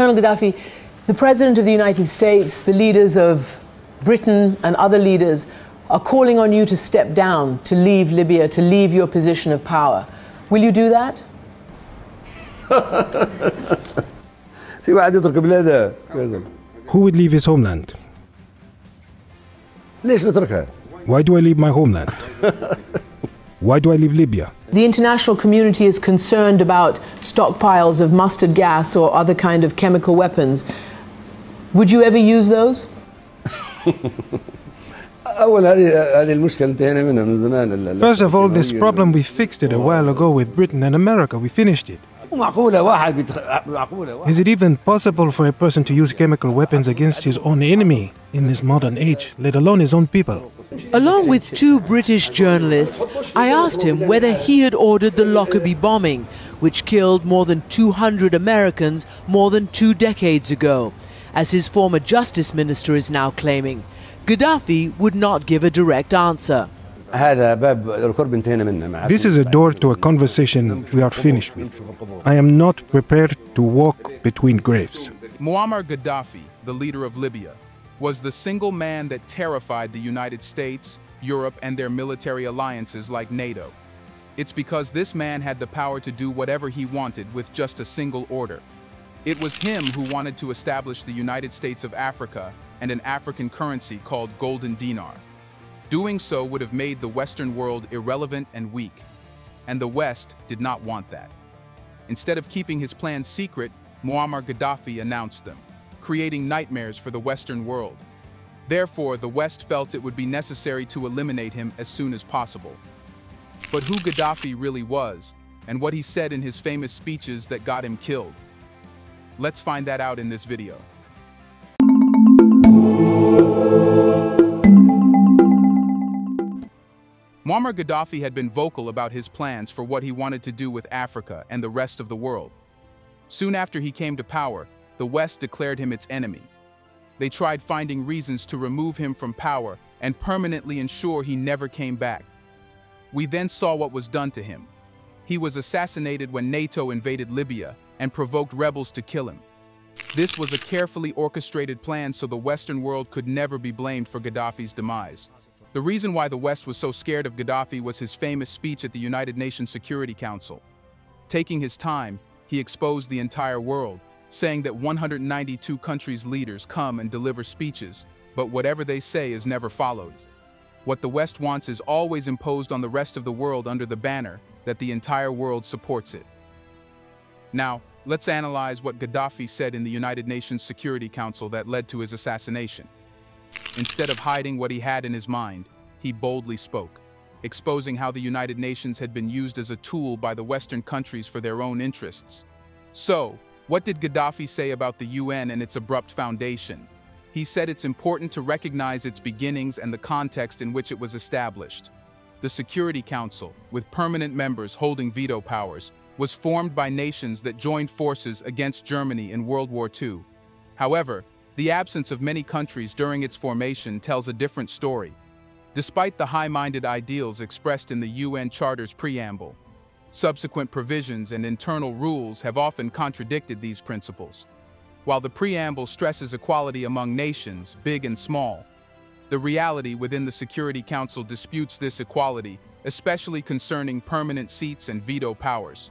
Colonel Gaddafi, the President of the United States, the leaders of Britain and other leaders are calling on you to step down, to leave Libya, to leave your position of power. Will you do that? Who would leave his homeland? Why do I leave my homeland? Why do I leave Libya? The international community is concerned about stockpiles of mustard gas or other kind of chemical weapons. Would you ever use those? First of all, this problem, we fixed it a while ago with Britain and America. We finished it. Is it even possible for a person to use chemical weapons against his own enemy in this modern age, let alone his own people? Along with two British journalists, I asked him whether he had ordered the Lockerbie bombing, which killed more than 200 Americans more than 2 decades ago, as his former justice minister is now claiming. Gaddafi would not give a direct answer. This is a door to a conversation we are finished with. I am not prepared to walk between graves. Muammar Gaddafi, the leader of Libya, was the single man that terrified the United States, Europe, and their military alliances like NATO. It's because this man had the power to do whatever he wanted with just a single order. It was him who wanted to establish the United States of Africa and an African currency called golden dinar. Doing so would have made the Western world irrelevant and weak, and the West did not want that. Instead of keeping his plans secret, Muammar Gaddafi announced them, creating nightmares for the Western world. Therefore, the West felt it would be necessary to eliminate him as soon as possible. But who Gaddafi really was, and what he said in his famous speeches that got him killed? Let's find that out in this video. Muammar Gaddafi had been vocal about his plans for what he wanted to do with Africa and the rest of the world. Soon after he came to power, the West declared him its enemy. They tried finding reasons to remove him from power and permanently ensure he never came back. We then saw what was done to him. He was assassinated when NATO invaded Libya and provoked rebels to kill him. This was a carefully orchestrated plan so the Western world could never be blamed for Gaddafi's demise. The reason why the West was so scared of Gaddafi was his famous speech at the United Nations Security Council. Taking his time, he exposed the entire world, saying that 192 countries' leaders come and deliver speeches, but whatever they say is never followed. What the West wants is always imposed on the rest of the world under the banner that the entire world supports it. Now, let's analyze what Gaddafi said in the United Nations Security Council that led to his assassination. Instead of hiding what he had in his mind, he boldly spoke, exposing how the United Nations had been used as a tool by the Western countries for their own interests. So, what did Gaddafi say about the UN and its abrupt foundation? He said it's important to recognize its beginnings and the context in which it was established. The Security Council, with permanent members holding veto powers, was formed by nations that joined forces against Germany in World War II. However, the absence of many countries during its formation tells a different story. Despite the high-minded ideals expressed in the UN Charter's preamble, subsequent provisions and internal rules have often contradicted these principles. While the preamble stresses equality among nations, big and small, the reality within the Security Council disputes this equality, especially concerning permanent seats and veto powers.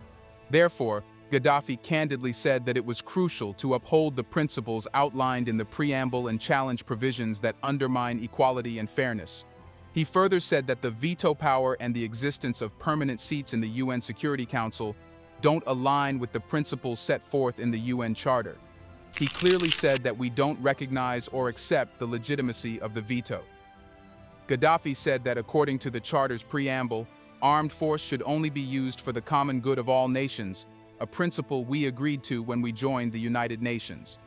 Therefore, Gaddafi candidly said that it was crucial to uphold the principles outlined in the preamble and challenge provisions that undermine equality and fairness. He further said that the veto power and the existence of permanent seats in the UN Security Council don't align with the principles set forth in the UN Charter. He clearly said that we don't recognize or accept the legitimacy of the veto. Gaddafi said that according to the Charter's preamble, armed force should only be used for the common good of all nations, a principle we agreed to when we joined the United Nations.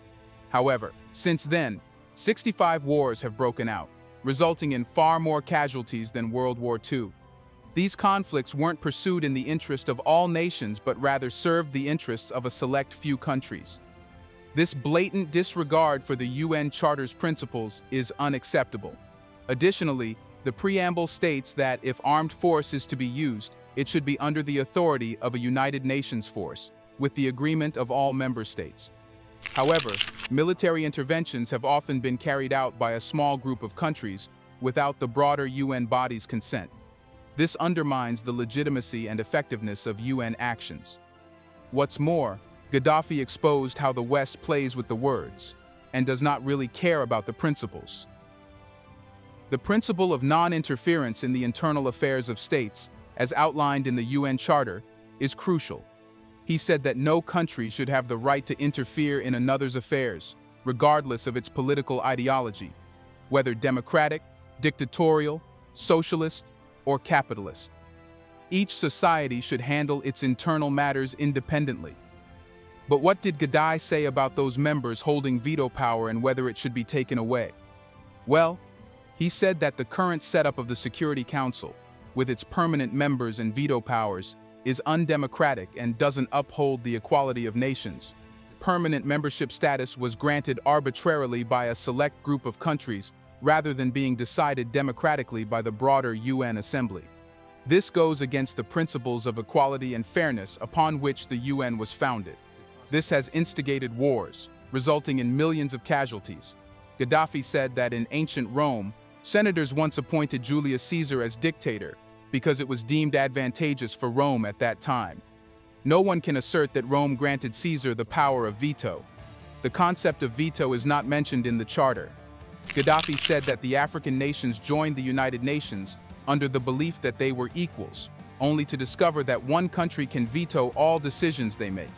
However, since then, 65 wars have broken out, resulting in far more casualties than World War II. These conflicts weren't pursued in the interest of all nations but rather served the interests of a select few countries. This blatant disregard for the UN Charter's principles is unacceptable. Additionally, the preamble states that if armed force is to be used, it should be under the authority of a United Nations force, with the agreement of all member states. However, military interventions have often been carried out by a small group of countries without the broader UN body's consent. This undermines the legitimacy and effectiveness of UN actions. What's more, Gaddafi exposed how the West plays with the words and does not really care about the principles. The principle of non-interference in the internal affairs of states, as outlined in the UN Charter, is crucial. He said that no country should have the right to interfere in another's affairs, regardless of its political ideology, whether democratic, dictatorial, socialist, or capitalist. Each society should handle its internal matters independently. But what did Gaddafi say about those members holding veto power and whether it should be taken away? Well, he said that the current setup of the Security Council, with its permanent members and veto powers, is undemocratic and doesn't uphold the equality of nations. Permanent membership status was granted arbitrarily by a select group of countries rather than being decided democratically by the broader UN Assembly. This goes against the principles of equality and fairness upon which the UN was founded. This has instigated wars, resulting in millions of casualties. Gaddafi said that in ancient Rome, senators once appointed Julius Caesar as dictator because it was deemed advantageous for Rome at that time. No one can assert that Rome granted Caesar the power of veto. The concept of veto is not mentioned in the charter. Gaddafi said that the African nations joined the United Nations under the belief that they were equals, only to discover that one country can veto all decisions they make.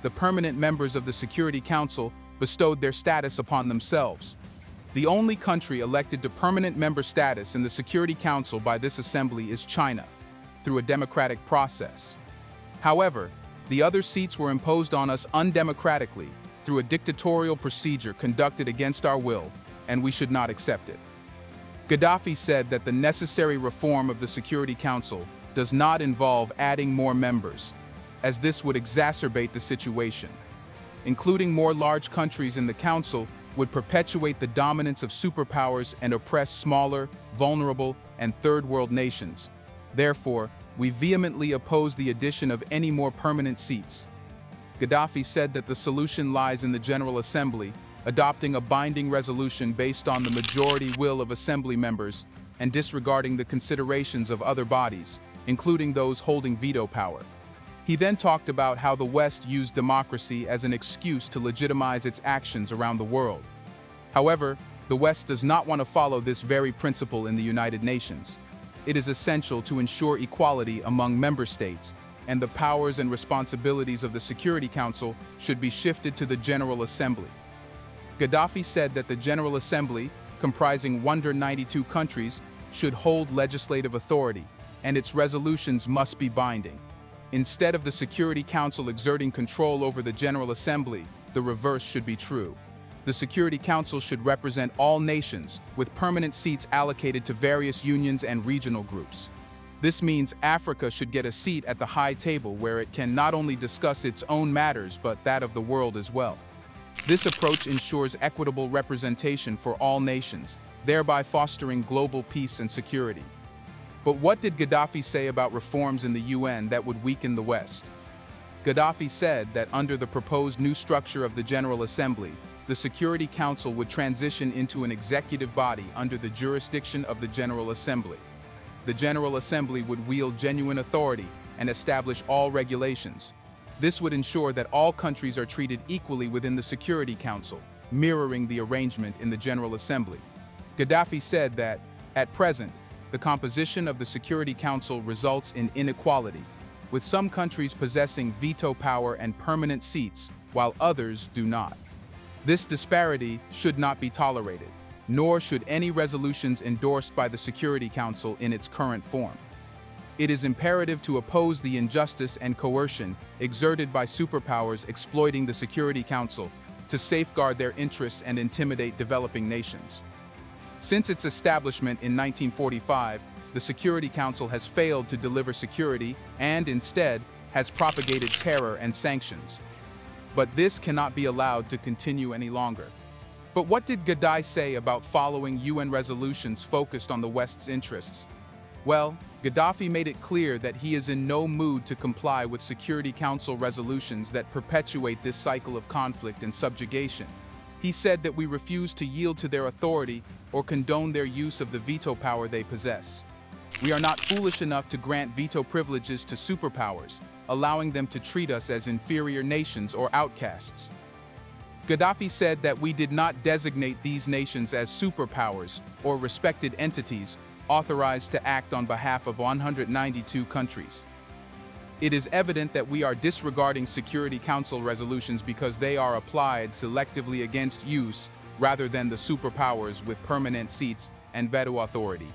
The permanent members of the Security Council bestowed their status upon themselves. The only country elected to permanent member status in the Security Council by this assembly is China, through a democratic process. However, the other seats were imposed on us undemocratically through a dictatorial procedure conducted against our will, and we should not accept it. Gaddafi said that the necessary reform of the Security Council does not involve adding more members, as this would exacerbate the situation. Including more large countries in the Council would perpetuate the dominance of superpowers and oppress smaller, vulnerable, and third-world nations. Therefore, we vehemently oppose the addition of any more permanent seats. Gaddafi said that the solution lies in the General Assembly, adopting a binding resolution based on the majority will of Assembly members and disregarding the considerations of other bodies, including those holding veto power. He then talked about how the West used democracy as an excuse to legitimize its actions around the world. However, the West does not want to follow this very principle in the United Nations. It is essential to ensure equality among member states, and the powers and responsibilities of the Security Council should be shifted to the General Assembly. Gaddafi said that the General Assembly, comprising 192 countries, should hold legislative authority, and its resolutions must be binding. Instead of the Security Council exerting control over the General Assembly, the reverse should be true. The Security Council should represent all nations, with permanent seats allocated to various unions and regional groups. This means Africa should get a seat at the high table where it can not only discuss its own matters but that of the world as well. This approach ensures equitable representation for all nations, thereby fostering global peace and security. But what did Gaddafi say about reforms in the UN that would weaken the West? Gaddafi said that under the proposed new structure of the General Assembly, the Security Council would transition into an executive body under the jurisdiction of the General Assembly. The General Assembly would wield genuine authority and establish all regulations. This would ensure that all countries are treated equally within the Security Council, mirroring the arrangement in the General Assembly. Gaddafi said that, at present, the composition of the Security Council results in inequality, with some countries possessing veto power and permanent seats, while others do not. This disparity should not be tolerated, nor should any resolutions endorsed by the Security Council in its current form. It is imperative to oppose the injustice and coercion exerted by superpowers exploiting the Security Council to safeguard their interests and intimidate developing nations. Since its establishment in 1945, the Security Council has failed to deliver security and, instead, has propagated terror and sanctions. But this cannot be allowed to continue any longer. But what did Gaddafi say about following UN resolutions focused on the West's interests? Well, Gaddafi made it clear that he is in no mood to comply with Security Council resolutions that perpetuate this cycle of conflict and subjugation. He said that we refuse to yield to their authority or condone their use of the veto power they possess. We are not foolish enough to grant veto privileges to superpowers, allowing them to treat us as inferior nations or outcasts. Gaddafi said that we did not designate these nations as superpowers or respected entities authorized to act on behalf of 192 countries. It is evident that we are disregarding Security Council resolutions because they are applied selectively against use rather than the superpowers with permanent seats and veto authority.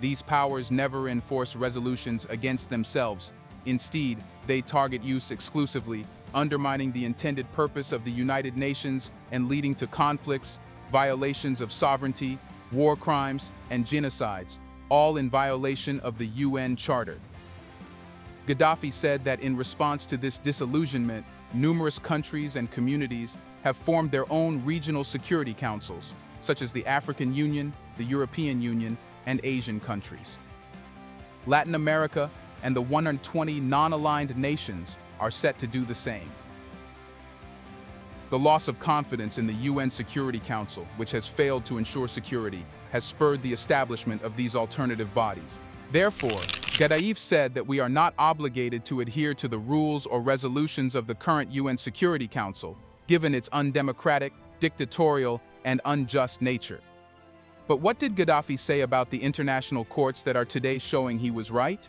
These powers never enforce resolutions against themselves. Instead, they target use exclusively, undermining the intended purpose of the United Nations and leading to conflicts, violations of sovereignty, war crimes, and genocides, all in violation of the UN Charter. Gaddafi said that in response to this disillusionment, numerous countries and communities have formed their own regional security councils, such as the African Union, the European Union, and Asian countries. Latin America and the 120 non-aligned nations are set to do the same. The loss of confidence in the UN Security Council, which has failed to ensure security, has spurred the establishment of these alternative bodies. Therefore, Gaddafi said that we are not obligated to adhere to the rules or resolutions of the current UN Security Council, given its undemocratic, dictatorial, and unjust nature. But what did Gaddafi say about the international courts that are today showing he was right?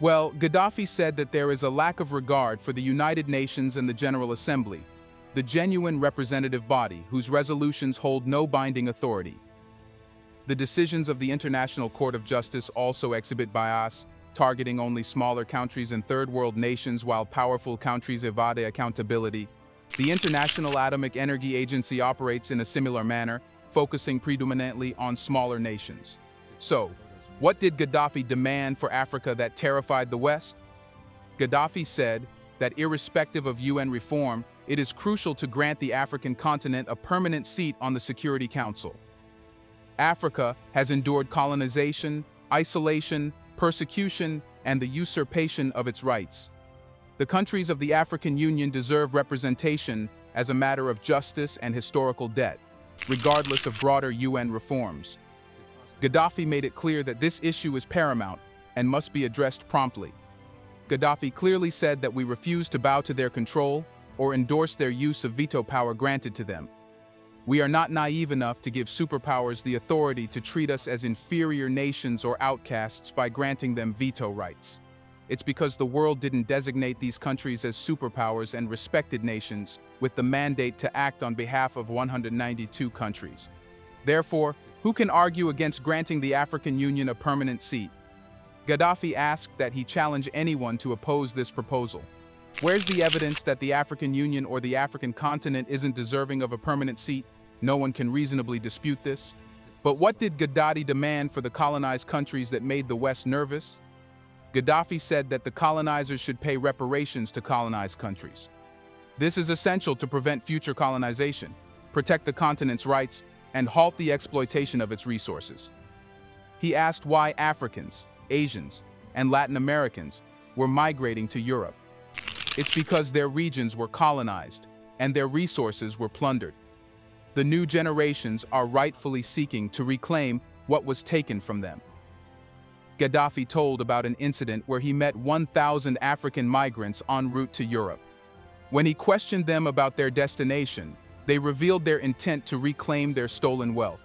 Well, Gaddafi said that there is a lack of regard for the United Nations and the General Assembly, the genuine representative body whose resolutions hold no binding authority. The decisions of the International Court of Justice also exhibit bias, targeting only smaller countries and third-world nations while powerful countries evade accountability. The International Atomic Energy Agency operates in a similar manner, focusing predominantly on smaller nations. So, what did Gaddafi demand for Africa that terrified the West? Gaddafi said that irrespective of UN reform, it is crucial to grant the African continent a permanent seat on the Security Council. Africa has endured colonization, isolation, persecution, and the usurpation of its rights. The countries of the African Union deserve representation as a matter of justice and historical debt, regardless of broader UN reforms. Gaddafi made it clear that this issue is paramount and must be addressed promptly. Gaddafi clearly said that we refuse to bow to their control or endorse their use of veto power granted to them. We are not naive enough to give superpowers the authority to treat us as inferior nations or outcasts by granting them veto rights. It's because the world didn't designate these countries as superpowers and respected nations with the mandate to act on behalf of 192 countries. Therefore, who can argue against granting the African Union a permanent seat? Gaddafi asked that he challenge anyone to oppose this proposal. Where's the evidence that the African Union or the African continent isn't deserving of a permanent seat? No one can reasonably dispute this. But what did Gaddafi demand for the colonized countries that made the West nervous? Gaddafi said that the colonizers should pay reparations to colonized countries. This is essential to prevent future colonization, protect the continent's rights, and halt the exploitation of its resources. He asked why Africans, Asians, and Latin Americans were migrating to Europe. It's because their regions were colonized and their resources were plundered. The new generations are rightfully seeking to reclaim what was taken from them. Gaddafi told about an incident where he met 1,000 African migrants en route to Europe. When he questioned them about their destination, they revealed their intent to reclaim their stolen wealth.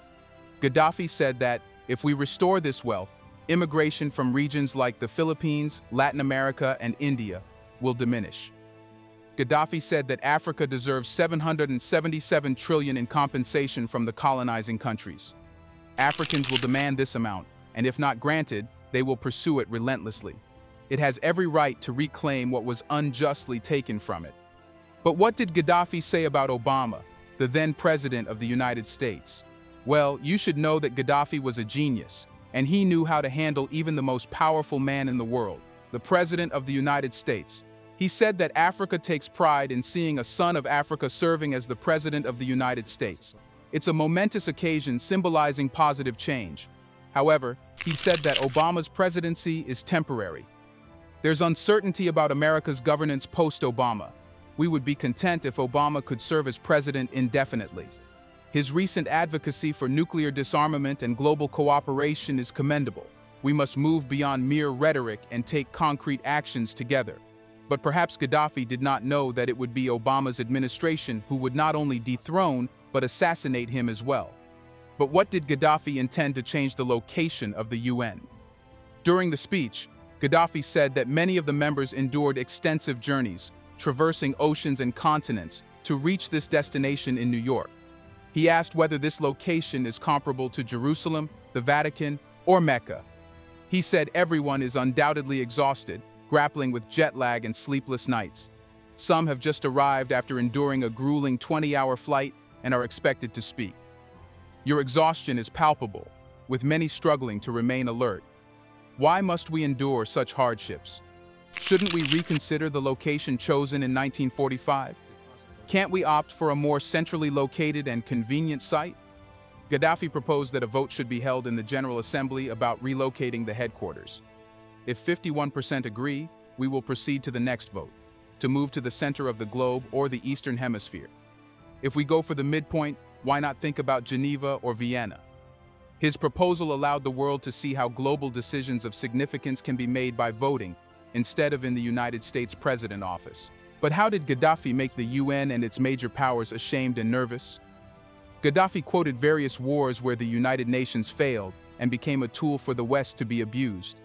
Gaddafi said that, if we restore this wealth, immigration from regions like the Philippines, Latin America, and India will diminish. Gaddafi said that Africa deserves $777 trillion in compensation from the colonizing countries. Africans will demand this amount, and if not granted, they will pursue it relentlessly. It has every right to reclaim what was unjustly taken from it. But what did Gaddafi say about Obama, the then President of the United States? Well, you should know that Gaddafi was a genius, and he knew how to handle even the most powerful man in the world, the President of the United States. He said that Africa takes pride in seeing a son of Africa serving as the President of the United States. It's a momentous occasion symbolizing positive change. However, he said that Obama's presidency is temporary. There's uncertainty about America's governance post-Obama. We would be content if Obama could serve as president indefinitely. His recent advocacy for nuclear disarmament and global cooperation is commendable. We must move beyond mere rhetoric and take concrete actions together. But perhaps Gaddafi did not know that it would be Obama's administration who would not only dethrone, but assassinate him as well. But what did Gaddafi intend to change the location of the UN? During the speech, Gaddafi said that many of the members endured extensive journeys, traversing oceans and continents, to reach this destination in New York. He asked whether this location is comparable to Jerusalem, the Vatican, or Mecca. He said everyone is undoubtedly exhausted, grappling with jet lag and sleepless nights. Some have just arrived after enduring a grueling 20-hour flight and are expected to speak. Your exhaustion is palpable, with many struggling to remain alert. Why must we endure such hardships? Shouldn't we reconsider the location chosen in 1945? Can't we opt for a more centrally located and convenient site? Gaddafi proposed that a vote should be held in the General Assembly about relocating the headquarters. If 51% agree, we will proceed to the next vote, to move to the center of the globe or the Eastern Hemisphere. If we go for the midpoint, why not think about Geneva or Vienna? His proposal allowed the world to see how global decisions of significance can be made by voting, instead of in the United States President office. But how did Gaddafi make the UN and its major powers ashamed and nervous? Gaddafi quoted various wars where the United Nations failed and became a tool for the West to be abused.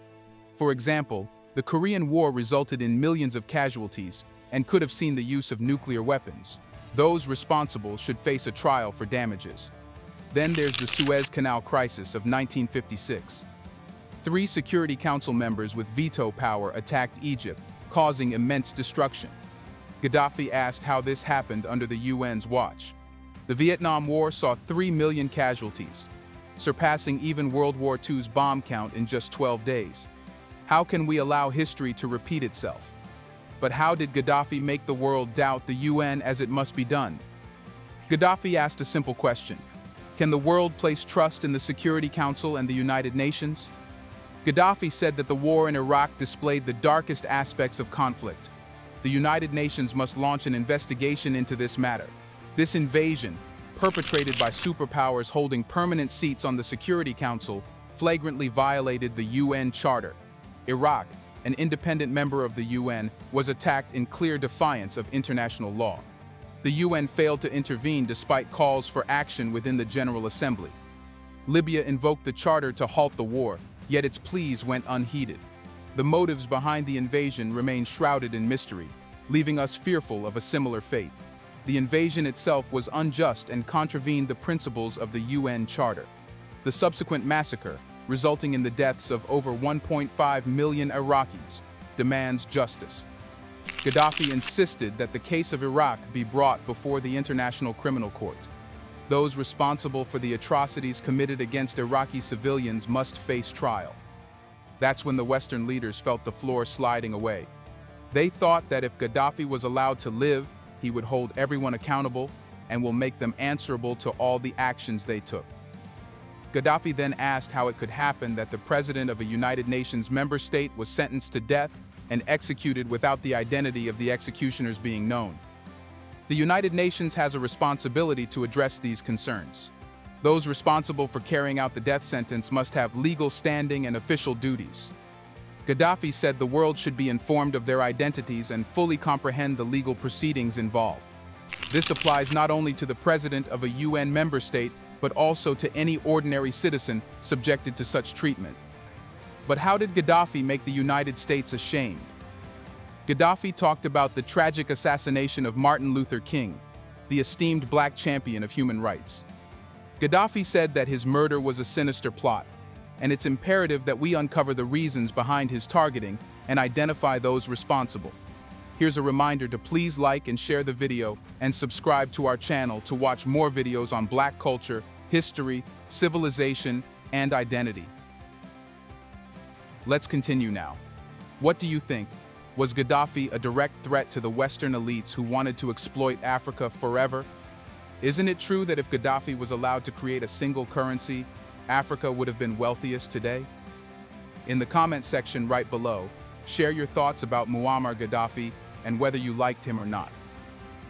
For example, the Korean War resulted in millions of casualties and could have seen the use of nuclear weapons. Those responsible should face a trial for damages. Then there's the Suez Canal crisis of 1956. 3 Security Council members with veto power attacked Egypt, causing immense destruction. Gaddafi asked how this happened under the UN's watch. The Vietnam War saw 3 million casualties, surpassing even World War II's bomb count in just 12 days. How can we allow history to repeat itself? But how did Gaddafi make the world doubt the UN as it must be done? Gaddafi asked a simple question. Can the world place trust in the Security Council and the United Nations? Gaddafi said that the war in Iraq displayed the darkest aspects of conflict. The United Nations must launch an investigation into this matter. This invasion, perpetrated by superpowers holding permanent seats on the Security Council, flagrantly violated the UN Charter. Iraq, an independent member of the UN, was attacked in clear defiance of international law. The UN failed to intervene despite calls for action within the General Assembly. Libya invoked the Charter to halt the war, yet its pleas went unheeded. The motives behind the invasion remain shrouded in mystery, leaving us fearful of a similar fate. The invasion itself was unjust and contravened the principles of the UN Charter. The subsequent massacre, resulting in the deaths of over 1.5 million Iraqis, demands justice. Gaddafi insisted that the case of Iraq be brought before the International Criminal Court. Those responsible for the atrocities committed against Iraqi civilians must face trial. That's when the Western leaders felt the floor sliding away. They thought that if Gaddafi was allowed to live, he would hold everyone accountable and will make them answerable to all the actions they took. Gaddafi then asked how it could happen that the president of a United Nations member state was sentenced to death and executed without the identity of the executioners being known. The United Nations has a responsibility to address these concerns. Those responsible for carrying out the death sentence must have legal standing and official duties. Gaddafi said the world should be informed of their identities and fully comprehend the legal proceedings involved. This applies not only to the president of a UN member state, but also to any ordinary citizen subjected to such treatment. But how did Gaddafi make the United States ashamed? Gaddafi talked about the tragic assassination of Martin Luther King, the esteemed black champion of human rights. Gaddafi said that his murder was a sinister plot, and it's imperative that we uncover the reasons behind his targeting and identify those responsible. Here's a reminder to please like and share the video and subscribe to our channel to watch more videos on Black culture, history, civilization, and identity. Let's continue now. What do you think? Was Gaddafi a direct threat to the Western elites who wanted to exploit Africa forever? Isn't it true that if Gaddafi was allowed to create a single currency, Africa would have been wealthiest today? In the comment section right below, share your thoughts about Muammar Gaddafi and whether you liked him or not.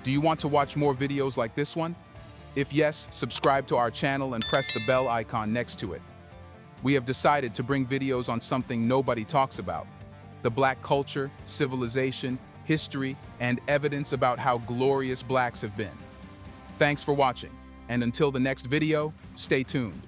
Do you want to watch more videos like this one? If yes, subscribe to our channel and press the bell icon next to it. We have decided to bring videos on something nobody talks about: the Black culture, civilization, history, and evidence about how glorious Blacks have been. Thanks for watching, and until the next video, stay tuned.